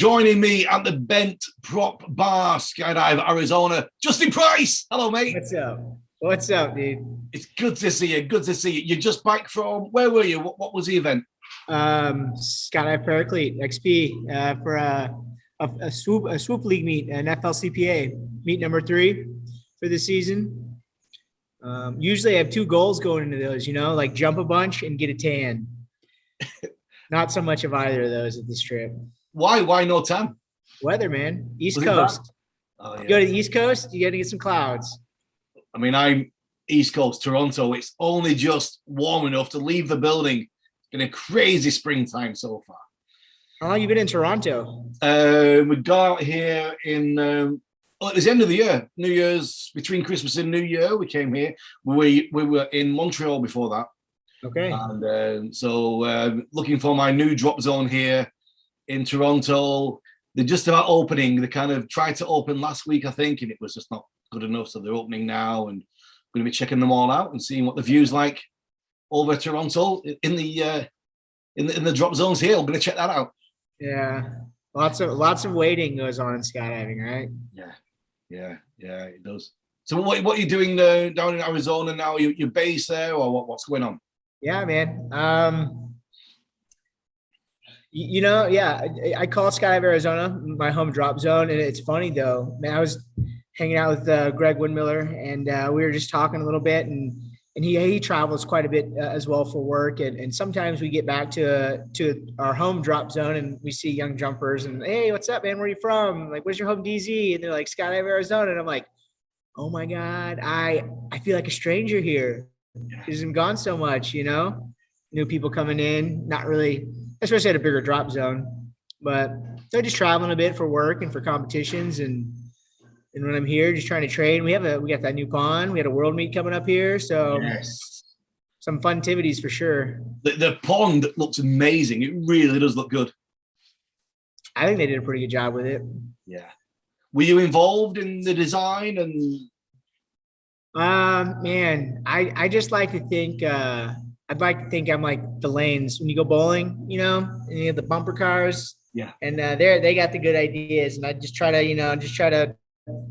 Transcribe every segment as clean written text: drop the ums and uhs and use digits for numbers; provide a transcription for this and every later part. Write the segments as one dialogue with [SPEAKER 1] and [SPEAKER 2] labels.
[SPEAKER 1] Joining me at the Bent Prop Bar, Skydive, Arizona, Justin Price. Hello, mate.
[SPEAKER 2] What's up? What's up, dude?
[SPEAKER 1] It's good to see you. Good to see you. You're just back from, where were you? What was the event?
[SPEAKER 2] Skydive Paraclete XP for a swoop league meet, an FLCPA meet number 3 for the season. Usually I have 2 goals going into those, like jump a bunch and get a tan. Not so much of either of those at this trip.
[SPEAKER 1] Why no tan?
[SPEAKER 2] Weather, man. East
[SPEAKER 1] Was
[SPEAKER 2] Coast.
[SPEAKER 1] Oh, yeah.
[SPEAKER 2] You go to the East Coast, you got to get some clouds.
[SPEAKER 1] I mean, I'm East Coast, Toronto. It's only just warm enough to leave the building. It's been a crazy springtime so far.
[SPEAKER 2] How long have you been in Toronto?
[SPEAKER 1] We got out here in, it was the end of the year, New Year's, between Christmas and New Year, we came here. We were in Montreal before that.
[SPEAKER 2] Okay.
[SPEAKER 1] And so looking for my new Dropzone here in Toronto. They're just about opening. They kind of tried to open last week, I think, and it was just not good enough. So they're opening now, and I'm going to be checking them all out and seeing what the view's like over Toronto in the Dropzones here. I'm going to check that out.
[SPEAKER 2] Yeah, lots of waiting goes on in skydiving, right?
[SPEAKER 1] Yeah, it does. So what are you doing down in Arizona now? You're based there, or what's going on?
[SPEAKER 2] Yeah, man. I call Skydive Arizona my home drop zone, and it's funny though. Man, I was hanging out with Greg Windmiller, and we were just talking a little bit, and he travels quite a bit as well for work, and sometimes we get back to our home drop zone, and we see young jumpers, and hey, what's up, man? Where are you from? Like, where's your home DZ? And they're like, Skydive Arizona, and I'm like, oh my God, I feel like a stranger here. Because I'm gone so much, new people coming in, not really, especially at a bigger drop zone, but they're just traveling a bit for work and for competitions. And when I'm here, just trying to train, we got that new pond. We had a world meet coming up here. So
[SPEAKER 1] yes,
[SPEAKER 2] some fun activities for sure.
[SPEAKER 1] The pond looks amazing. It really does look good.
[SPEAKER 2] I think they did a pretty good job with it.
[SPEAKER 1] Yeah. Were you involved in the design and?
[SPEAKER 2] Man, I just like to think, I'd like to think I'm like the lanes when you go bowling, and you have the bumper cars.
[SPEAKER 1] Yeah.
[SPEAKER 2] And they got the good ideas, and I just try to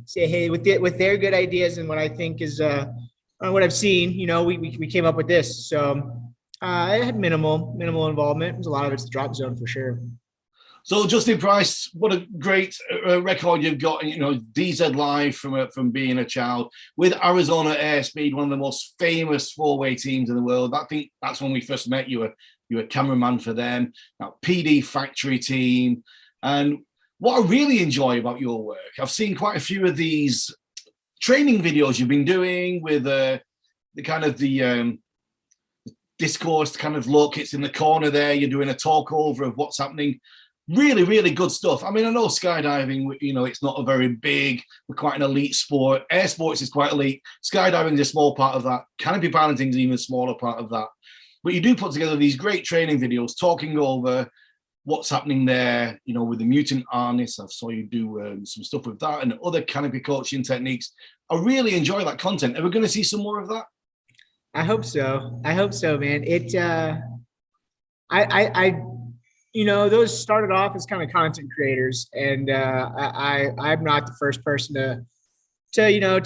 [SPEAKER 2] say, hey, with their good ideas and what I think is what I've seen, we came up with this. So I had minimal involvement. There's a lot of it's the drop zone for sure.
[SPEAKER 1] So Justin Price, what a great record you've got, DZ Live from being a child with Arizona Airspeed, one of the most famous 4-way teams in the world. I think that's when we first met. You were a cameraman for them. Now PD Factory team. And what I really enjoy about your work, I've seen quite a few of these training videos you've been doing with the discourse kind of look. It's in the corner there. You're doing a talk over of what's happening. Really, really good stuff. I mean, I know skydiving, it's not a very big, we're quite an elite sport. Air sports is quite elite. Skydiving is a small part of that. Canopy piloting is an even smaller part of that. But you do put together these great training videos talking over what's happening there, with the Mutant Harness. I saw you do some stuff with that and other canopy coaching techniques. I really enjoy that content. Are we going to see some more of that?
[SPEAKER 2] I hope so, man. Those started off as kind of content creators, and I'm not the first person to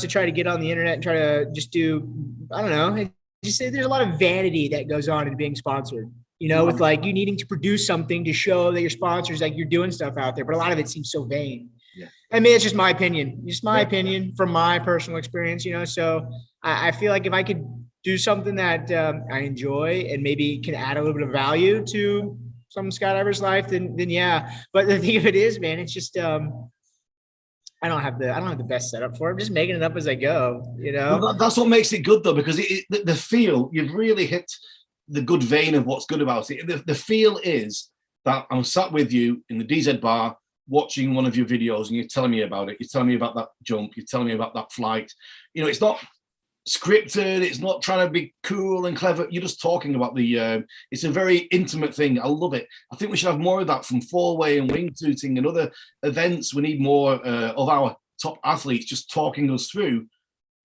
[SPEAKER 2] try to get on the internet and try to just do, I don't know, just say there's a lot of vanity that goes on in being sponsored, with like you needing to produce something to show that your sponsors, like you're doing stuff out there, but a lot of it seems so vain. Yeah. I mean, it's just my opinion, opinion from my personal experience, so I feel like if I could do something that I enjoy and maybe can add a little bit of value to some skydiver's life, then yeah. But the thing of it is, man, it's just I don't have the best setup for it. I'm just making it up as I go,
[SPEAKER 1] Well, that's what makes it good though, because the feel, you've really hit the good vein of what's good about it. The feel is that I'm sat with you in the DZ bar watching one of your videos and you're telling me about it. You're telling me about that jump. You're telling me about that flight. It's not scripted, it's not trying to be cool and clever. You're just talking about it's a very intimate thing. I love it. I think we should have more of that from 4-way and wingsuiting and other events. We need more of our top athletes just talking us through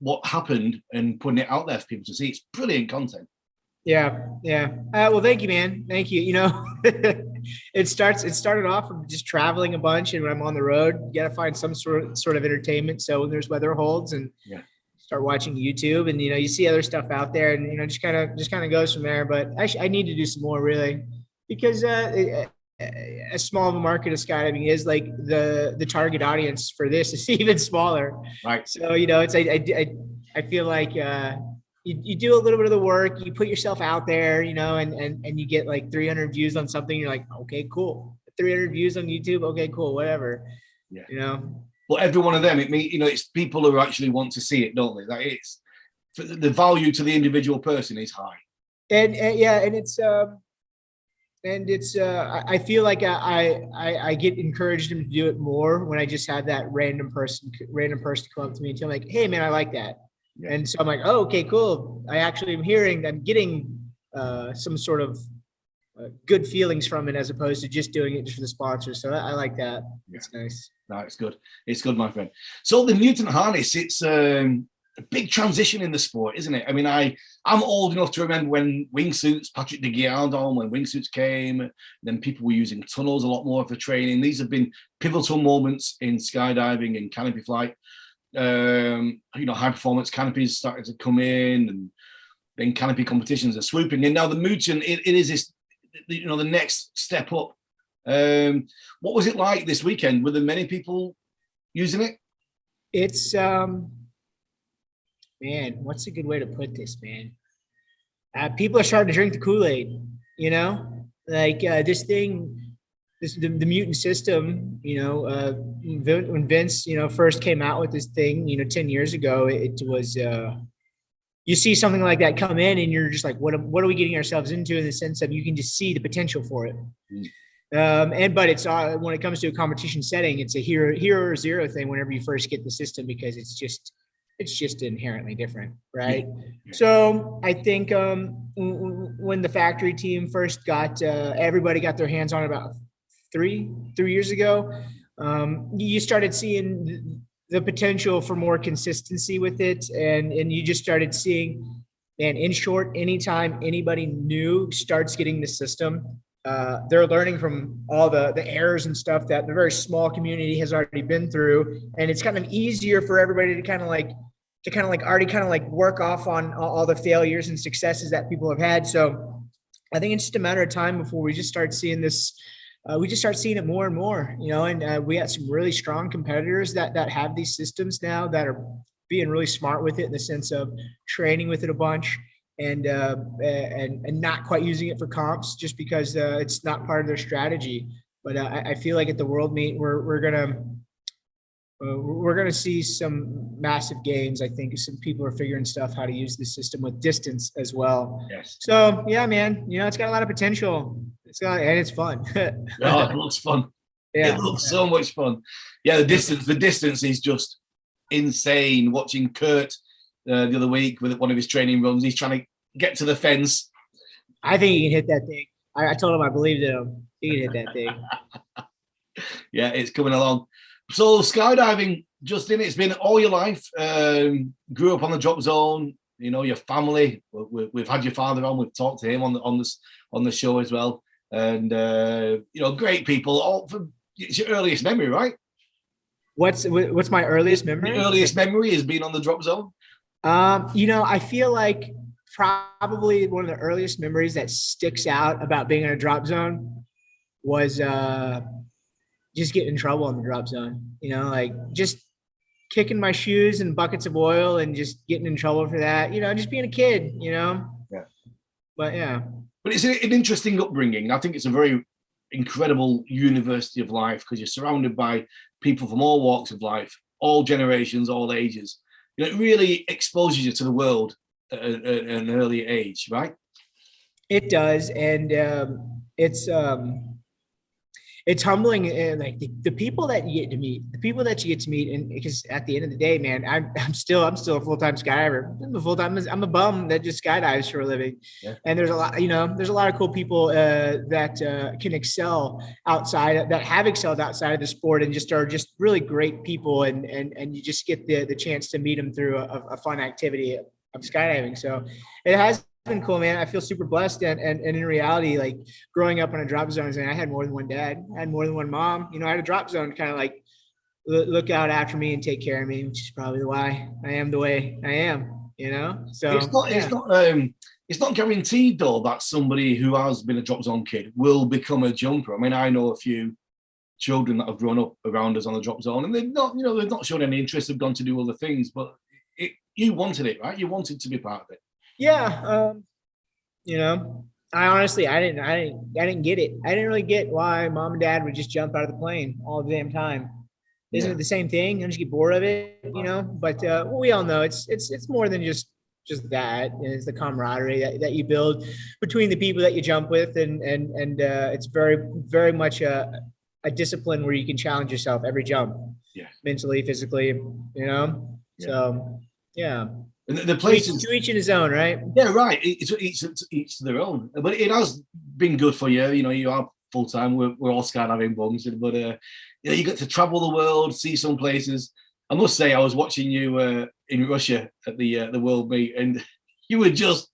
[SPEAKER 1] what happened and putting it out there for people to see. It's brilliant content.
[SPEAKER 2] Yeah. Well, thank you, man. Thank you. It started off from just traveling a bunch, and when I'm on the road, you got to find some sort of entertainment. So when there's weather holds, and start watching YouTube, and you see other stuff out there, and just kind of goes from there. But I need to do some more, really, because as small of a market as skydiving is, like the target audience for this is even smaller.
[SPEAKER 1] Right.
[SPEAKER 2] So it's I feel like you do a little bit of the work, you put yourself out there, and you get like 300 views on something. You're like, okay, cool. 300 views on YouTube. Okay, cool. Whatever.
[SPEAKER 1] Yeah. Well, every one of them, it's people who actually want to see it, don't they? Like it's the value to the individual person is high.
[SPEAKER 2] And it's I feel like I get encouraged to do it more when I just have that random person come up to me and tell me like, hey man, I like that. Yeah. And so I'm like, oh, okay, cool. I'm getting some sort of good feelings from it, as opposed to just doing it just for the sponsor. So I like that. Yeah. It's nice.
[SPEAKER 1] No, it's good. It's good, my friend. So the Mutant Harness, it's a big transition in the sport, isn't it? I mean, I'm old enough to remember when wingsuits, Patrick de Guiardon, when wingsuits came, then people were using tunnels a lot more for training. These have been pivotal moments in skydiving and canopy flight. High performance canopies started to come in, and then canopy competitions are swooping. And now the Mutant, it is this, the next step up. What was it like this weekend? Were there many people using it?
[SPEAKER 2] It's man, what's a good way to put this, man? People are starting to drink the Kool-Aid, like this thing. The Mutant system, when Vince, first came out with this thing, 10 years ago, it was, you see something like that come in and you're just like, what are we getting ourselves into, in the sense of you can just see the potential for it. But it's when it comes to a competition setting, it's a hero or zero thing whenever you first get the system, because it's just inherently different, right? Yeah. So I think when the factory team first everybody got their hands on it about three years ago, you started seeing the potential for more consistency with it, and you just started seeing, and in short, anytime anybody new starts getting the system, they're learning from all the errors and stuff that the very small community has already been through, and it's kind of easier for everybody to kind of like work off on all the failures and successes that people have had. So I think it's just a matter of time before we just start seeing this. We just start seeing it more and more, and we got some really strong competitors that have these systems now, that are being really smart with it, in the sense of training with it a bunch, and not quite using it for comps just because it's not part of their strategy. But I feel like at the World Meet, we're gonna see some massive gains. I think some people are figuring stuff how to use the system with distance as well.
[SPEAKER 1] Yes.
[SPEAKER 2] So yeah, man, it's got a lot of potential. And it's fun.
[SPEAKER 1] Oh, it looks fun. Yeah. It looks so much fun. Yeah, the distance is just insane. Watching Kurt the other week with one of his training runs, he's trying to get to the fence.
[SPEAKER 2] I think he can hit that thing. I told him I believed in him. He can hit that thing.
[SPEAKER 1] Yeah, it's coming along. So skydiving, Justin, it's been all your life. Grew up on the Dropzone. Your family. We've had your father on. We've talked to him on the show as well. And great people. All from it's your earliest memory, right?
[SPEAKER 2] What's my earliest memory?
[SPEAKER 1] Your earliest memory has been on the Dropzone.
[SPEAKER 2] I feel like probably one of the earliest memories that sticks out about being in a Dropzone was just getting in trouble on the Dropzone. Like just kicking my shoes in buckets of oil and just getting in trouble for that. Just being a kid. Yeah. But yeah.
[SPEAKER 1] But it's an interesting upbringing. I think it's a very incredible university of life, because you're surrounded by people from all walks of life, all generations, all ages. It really exposes you to the world at an early age, right?
[SPEAKER 2] It does, and it's humbling, and like the people that you get to meet, and because at the end of the day, man, I'm still a full-time skydiver. I'm a bum that just skydives for a living. Yeah. And there's a lot of cool people that can excel outside, that have excelled outside of the sport, and just are just really great people, and you just get the chance to meet them through a fun activity of skydiving. So it has been cool, man. I feel super blessed. And in reality, like growing up on a drop zone, I had more than one dad, I had more than one mom. You know, I had a drop zone kind of like look out after me and take care of me, which is probably why I am the way I am, you know? So
[SPEAKER 1] it's not guaranteed though that somebody who has been a drop zone kid will become a jumper. I mean, I know a few children that have grown up around us on the drop zone and they've not, you know, they've not shown any interest, have gone to do other things, but you wanted it, right? You wanted to be part of it.
[SPEAKER 2] Yeah. You know, I didn't get it. I didn't really get why mom and dad would just jump out of the plane all the damn time. Isn't it the same thing? Don't you get bored of it, you know? But we all know it's more than just that. It's the camaraderie that you build between the people that you jump with, and it's very much a discipline where you can challenge yourself every jump, mentally, physically, you know. So yeah.
[SPEAKER 1] And the places
[SPEAKER 2] to each in his own, right?
[SPEAKER 1] Yeah, right. It's each to their own. But it has been good for you. You know, you are full time. We're all skydiving bums, but you know, you get to travel the world, see some places. I must say, I was watching you in Russia at the World Meet, and you were just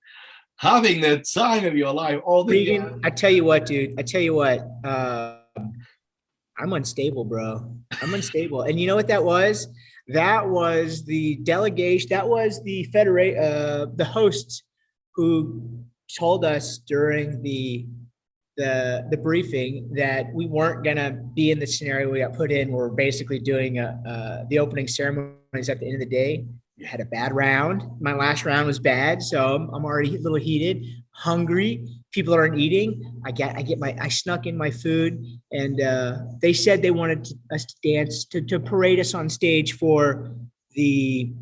[SPEAKER 1] having the time of your life. All the
[SPEAKER 2] Regan, I tell you what, dude. I tell you what. I'm unstable, bro. I'm unstable, and you know what that was? That was the delegation. That was the the hosts who told us during the briefing that we weren't gonna be in the scenario we got put in. We're basically doing the opening ceremonies at the end of the day. I had a bad round. My last round was bad, so I'm already a little heated, hungry. People aren't eating. I snuck in my food, and they said they wanted us to dance to parade us on stage for the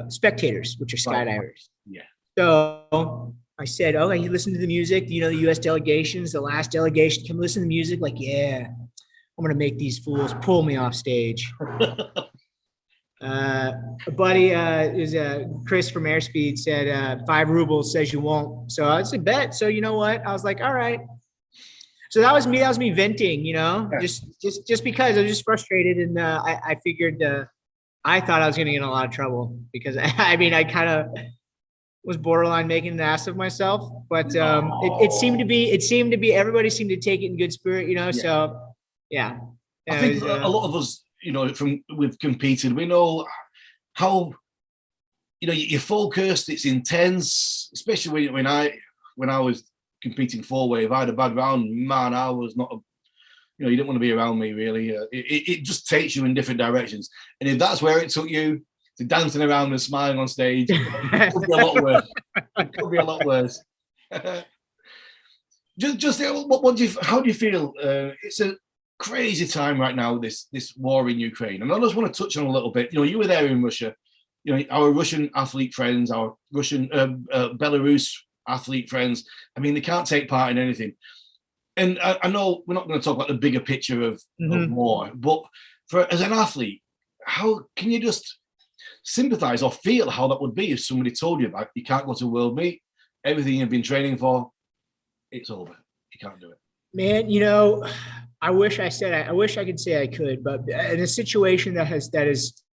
[SPEAKER 2] spectators, which are skydivers.
[SPEAKER 1] Yeah.
[SPEAKER 2] So I said, "Okay, you listen to the music. You know, the U.S. delegations, the last delegation, come listen to the music." Like, yeah, I'm gonna make these fools pull me off stage. A buddy is Chris from Airspeed said 5 rubles says you won't. So I said bet. So you know what? I was like, all right. So that was me. That was me venting. You know, just because I was just frustrated, and I figured I thought I was going to get in a lot of trouble because I mean I kind of was borderline making an ass of myself, but it seemed to be everybody seemed to take it in good spirit. You know, so yeah.
[SPEAKER 1] I think a lot of us, you know, we've competed, we know how, you know, you're focused, it's intense, especially when I was competing 4-wave. I had a bad round, man, I was not, you know, you didn't want to be around me really. It just takes you in different directions. And if that's where it took you, to dancing around and smiling on stage, it could be a lot worse. It could be a lot worse. How do you feel? It's a crazy time right now, this war in Ukraine, and I just want to touch on a little bit. You know, you were there in Russia. You know, our Russian athlete friends, our Russian Belarus athlete friends. I mean, they can't take part in anything. And I know we're not going to talk about the bigger picture of war, but as an athlete, how can you just sympathize or feel how that would be if somebody told you that you can't go to World Meet, everything you've been training for, it's over, you can't do it? Man,
[SPEAKER 2] you know, I wish I could say I could, but in a situation that is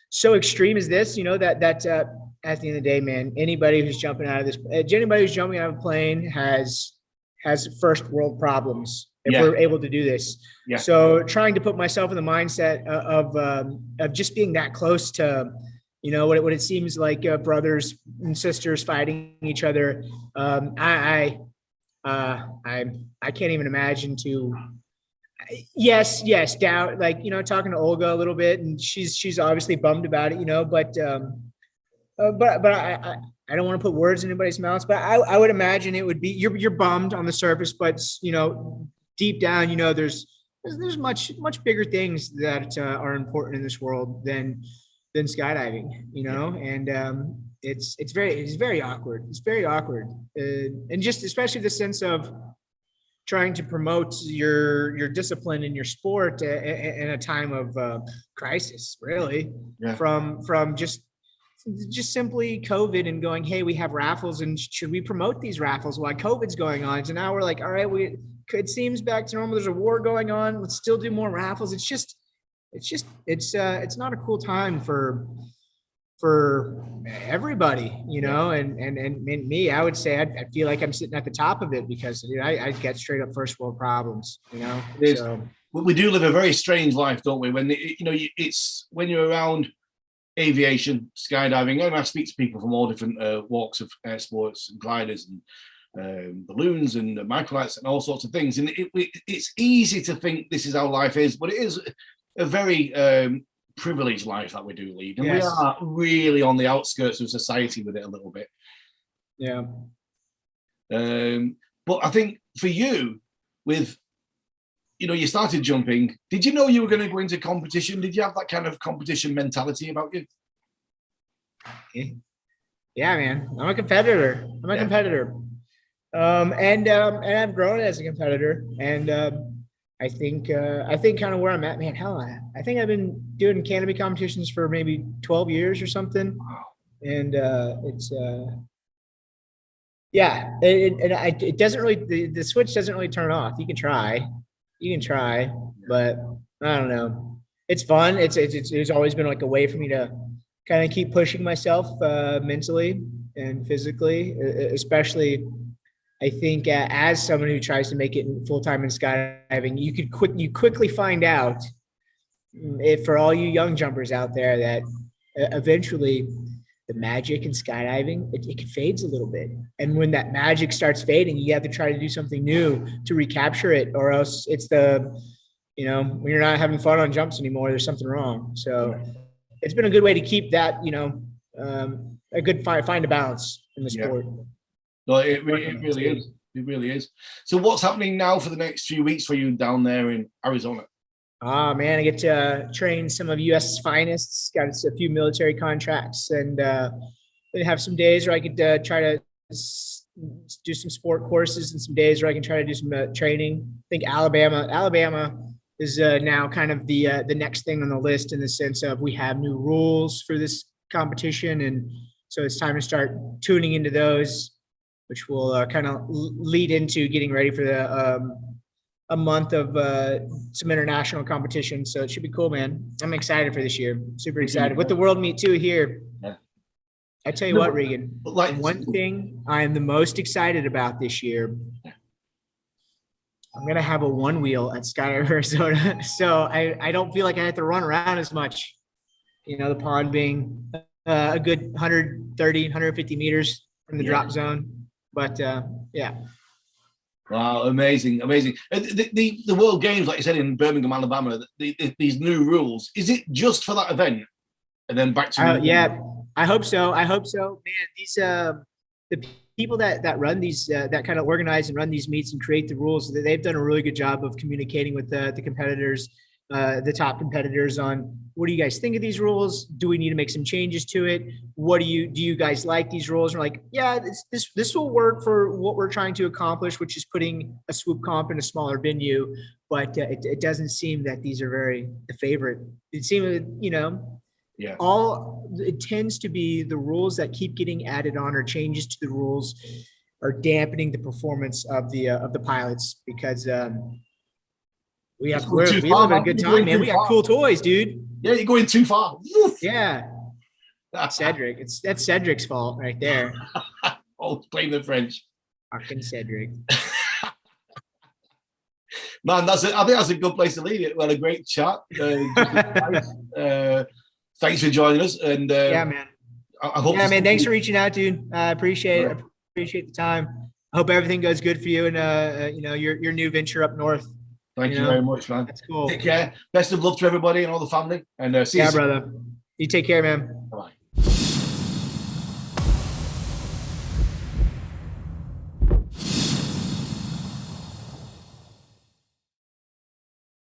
[SPEAKER 2] so extreme as this, you know, that at the end of the day, man, anybody who's jumping out of a plane has first world problems if we're able to do this. Yeah. So trying to put myself in the mindset of just being that close to, you know, what it seems like brothers and sisters fighting each other. I can't even imagine yes, doubt, like, you know, talking to Olga a little bit, and she's obviously bummed about it, you know, but I don't want to put words in anybody's mouths, but I would imagine it would be, you're bummed on the surface, but, you know, deep down, you know, there's much bigger things that are important in this world than skydiving, you know, and it's very awkward. It's very awkward, and just especially the sense of trying to promote your discipline in your sport in a time of crisis, really, from just simply COVID and going, hey, we have raffles, and should we promote these raffles while COVID's going on? So now we're like, all right, it seems back to normal. There's a war going on. Let's still do more raffles. It's not a cool time for for everybody, you know, and me, I would say I feel like I'm sitting at the top of it because I get straight up first world problems, you know. So
[SPEAKER 1] we do live a very strange life, don't we? When it's when you're around aviation, skydiving, and I speak to people from all different walks of air sports, and gliders and balloons and microlights and all sorts of things. And it's easy to think this is how life is, but it is a very privileged life that we do lead, and we are really on the outskirts of society with it a little bit.
[SPEAKER 2] Yeah.
[SPEAKER 1] But I think for you, with you started jumping. Did you know you were going to go into competition? Did you have that kind of competition mentality about you?
[SPEAKER 2] Yeah, man. I'm a competitor. And I've grown as a competitor. And I think kind of where I'm at, man. Hell, I think I've been doing canopy competitions for maybe 12 years or something.
[SPEAKER 1] Wow.
[SPEAKER 2] And it's yeah. It doesn't really the switch doesn't really turn off. You can try, but I don't know. It's fun. It's always been like a way for me to kind of keep pushing myself mentally and physically, especially. I think as someone who tries to make it full time in skydiving, you quickly find out, if for all you young jumpers out there, that eventually the magic in skydiving it fades a little bit, and when that magic starts fading, you have to try to do something new to recapture it, or else it's when you're not having fun on jumps anymore, there's something wrong. So it's been a good way to keep that a good find a balance in the sport.
[SPEAKER 1] No, it really is. It really is. So what's happening now for the next few weeks for you down there in Arizona?
[SPEAKER 2] Oh man, I get to train some of U.S. finest. Got a few military contracts, and have some days where I could try to do some sport courses, and some days where I can try to do some training. I think Alabama is now kind of the next thing on the list, in the sense of we have new rules for this competition, and so it's time to start tuning into those, which will kind of lead into getting ready for a month of some international competition. So it should be cool, man. I'm excited for this year. Super excited. With the World Meet too here.
[SPEAKER 1] Yeah.
[SPEAKER 2] I tell you what, Regan, one thing I am the most excited about this year, I'm going to have a one wheel at Sky Arizona. So I don't feel like I have to run around as much. The pond being a good 130, 150 meters from the drop zone. But yeah.
[SPEAKER 1] Wow, amazing. The World Games, like you said, in Birmingham, Alabama, these new rules, is it just for that event? And then back to
[SPEAKER 2] yeah, I hope so. Man, these the people that run these that kind of organize and run these meets and create the rules, they've done a really good job of communicating with the competitors, the top competitors, on what do you guys think of these rules? Do we need to make some changes to it? Do you guys like these rules? And we're like, yeah, this will work for what we're trying to accomplish, which is putting a swoop comp in a smaller venue. But it doesn't seem that these are very the favorite. It seems, it tends to be the rules that keep getting added on, or changes to the rules, are dampening the performance of the pilots, because we live in a good time, man. We got cool toys, dude.
[SPEAKER 1] Yeah, you're going too far.
[SPEAKER 2] Yeah. Cedric. That's Cedric's fault right there.
[SPEAKER 1] Oh, blame the French.
[SPEAKER 2] Fucking Cedric.
[SPEAKER 1] Man, I think that's a good place to leave it. Well, a great chat. Thanks for joining us. And
[SPEAKER 2] yeah, man.
[SPEAKER 1] I hope
[SPEAKER 2] man. Thanks for reaching out, dude. I appreciate the time. I hope everything goes good for you and your new venture up north.
[SPEAKER 1] Thank you very much, man.
[SPEAKER 2] That's cool.
[SPEAKER 1] Take care. Best of luck to everybody and all the family. And see you soon.
[SPEAKER 2] Brother. You take care, man.